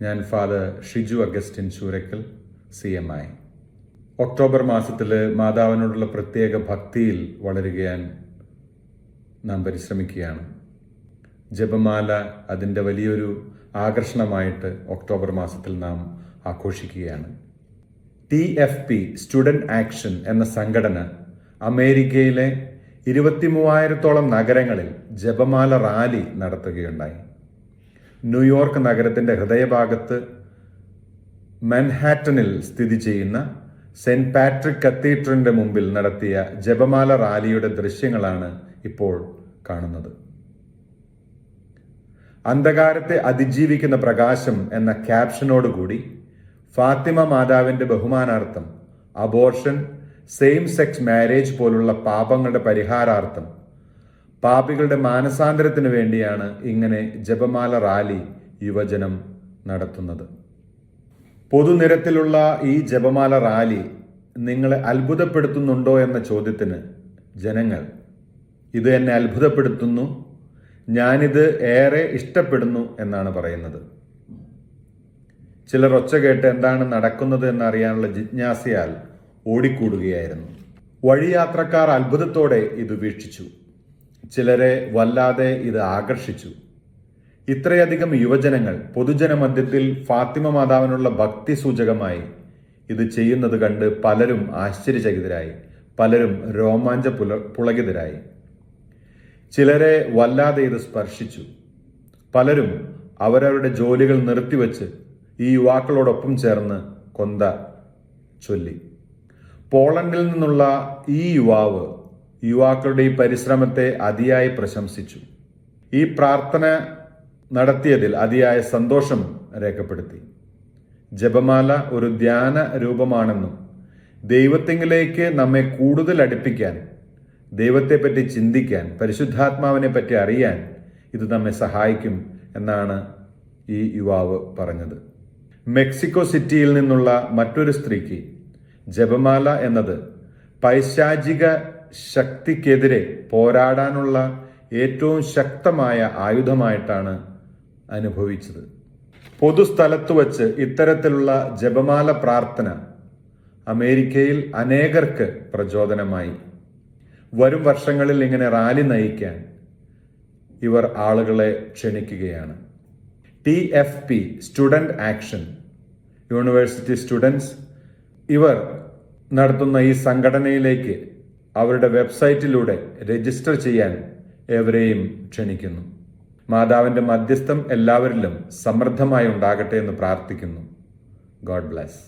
ഞാൻ father Shiju Augustine Choorakkal CMI. October മാസത്തിൽ മാതാവിനോടുള്ള പ്രത്യേക ഭക്തിയിൽ വളരുകയാൻ നാം പരിശ്രമിക്കുകയാണ്. ജപമാല അതിൻ്റെ വലിയൊരു ആകർഷണമായിട്ട് ഒക്ടോബർ മാസത്തിൽ നാം ആഘോഷിക്കുകയാണ്. TFP സ്റ്റുഡൻറ് ആക്ഷൻ എന്ന സംഘടന അമേരിക്കയിലെ 23,000-ഓളം നഗരങ്ങളിൽ ജപമാല റാലി നടത്തുകയുണ്ടായി. ന്യൂയോർക്ക് നഗരത്തിൻ്റെ ഹൃദയഭാഗത്ത് മൻഹാറ്റനിൽ സ്ഥിതി ചെയ്യുന്ന സെന്റ് പാട്രിക് കത്തീഡ്രലിന്റെ മുമ്പിൽ നടത്തിയ ജപമാല റാലിയുടെ ദൃശ്യങ്ങളാണ് ഇപ്പോൾ കാണുന്നത്. അന്ധകാരത്തെ അതിജീവിക്കുന്ന പ്രകാശം എന്ന ക്യാപ്ഷനോടുകൂടി ഫാത്തിമ മാതാവിന്റെ ബഹുമാനാർത്ഥം, അബോർഷൻ, സെയിം സെക്സ് മാരേജ് പോലുള്ള പാപങ്ങളുടെ പരിഹാരാർത്ഥം, പാപികളുടെ മാനസാന്തരത്തിന് വേണ്ടിയാണ് ഇങ്ങനെ ജപമാല റാലി യുവജനം നടത്തുന്നത്. പൊതുനിരത്തിലുള്ള ഈ ജപമാല റാലി നിങ്ങളെ അത്ഭുതപ്പെടുത്തുന്നുണ്ടോ എന്ന ചോദ്യത്തിന് ജനങ്ങൾ ഇത് എന്നെ അത്ഭുതപ്പെടുത്തുന്നു, ഞാനിത് ഏറെ ഇഷ്ടപ്പെടുന്നു എന്നാണ് പറയുന്നത്. ചിലർ ഒച്ച കേട്ട് എന്താണ് നടക്കുന്നത് എന്നറിയാനുള്ള ജിജ്ഞാസയാൽ ഓടിക്കൂടുകയായിരുന്നു. വഴിയാത്രക്കാർ അത്ഭുതത്തോടെ ഇത് വീക്ഷിച്ചു. ചിലരെ വല്ലാതെ ഇത് ആകർഷിച്ചു. ഇത്രയധികം യുവജനങ്ങൾ പൊതുജനമധ്യത്തിൽ ഫാത്തിമ മാതാവിനുള്ള ഭക്തി സൂചകമായി ഇത് ചെയ്യുന്നത് കണ്ട് പലരും ആശ്ചര്യചകിതരായി, പലരും പുളകിതരായി. ചിലരെ വല്ലാതെ ഇത് സ്പർശിച്ചു. പലരും അവരവരുടെ ജോലികൾ നിർത്തിവെച്ച് ഈ യുവാക്കളോടൊപ്പം ചേർന്ന് കൊന്ത ചൊല്ലി. പോളണ്ടിൽ നിന്നുള്ള ഈ യുവാക്കളുടെ ഈ പരിശ്രമത്തെ അതിയായി പ്രശംസിച്ചു. ഈ പ്രാർത്ഥന നടത്തിയതിൽ അതിയായ സന്തോഷം രേഖപ്പെടുത്തി. ജപമാല ഒരു ധ്യാന രൂപമാണെന്നും ദൈവത്തിങ്കിലേക്ക് നമ്മെ കൂടുതൽ അടുപ്പിക്കാൻ, ദൈവത്തെപ്പറ്റി ചിന്തിക്കാൻ, പരിശുദ്ധാത്മാവിനെ പറ്റി അറിയാൻ ഇത് നമ്മെ സഹായിക്കും എന്നാണ് ഈ യുവാവ് പറഞ്ഞത്. മെക്സിക്കോ സിറ്റിയിൽ നിന്നുള്ള മറ്റൊരു സ്ത്രീക്ക് ജപമാല എന്നത് പൈശാചിക ശക്തിക്കെതിരെ പോരാടാനുള്ള ഏറ്റവും ശക്തമായ ആയുധമായിട്ടാണ് അനുഭവിച്ചത്. പൊതുസ്ഥലത്ത് വച്ച് ഇത്തരത്തിലുള്ള ജപമാല പ്രാർത്ഥന അമേരിക്കയിൽ അനേകർക്ക് പ്രചോദനമായി. വരും വർഷങ്ങളിൽ ഇങ്ങനെ റാലി നയിക്കാൻ ഇവർ ആളുകളെ ക്ഷണിക്കുകയാണ്. TFP student action, university students, ഇവർ നടത്തുന്ന ഈ സംഘടനയിലേക്ക് അവരുടെ വെബ്സൈറ്റിലൂടെ രജിസ്റ്റർ ചെയ്യാൻ ഏവരെയും ക്ഷണിക്കുന്നു. മാതാവിന്റെ മധ്യസ്ഥം എല്ലാവരിലും സമൃദ്ധമായി ഉണ്ടാകട്ടെ എന്ന് പ്രാർത്ഥിക്കുന്നു. God bless.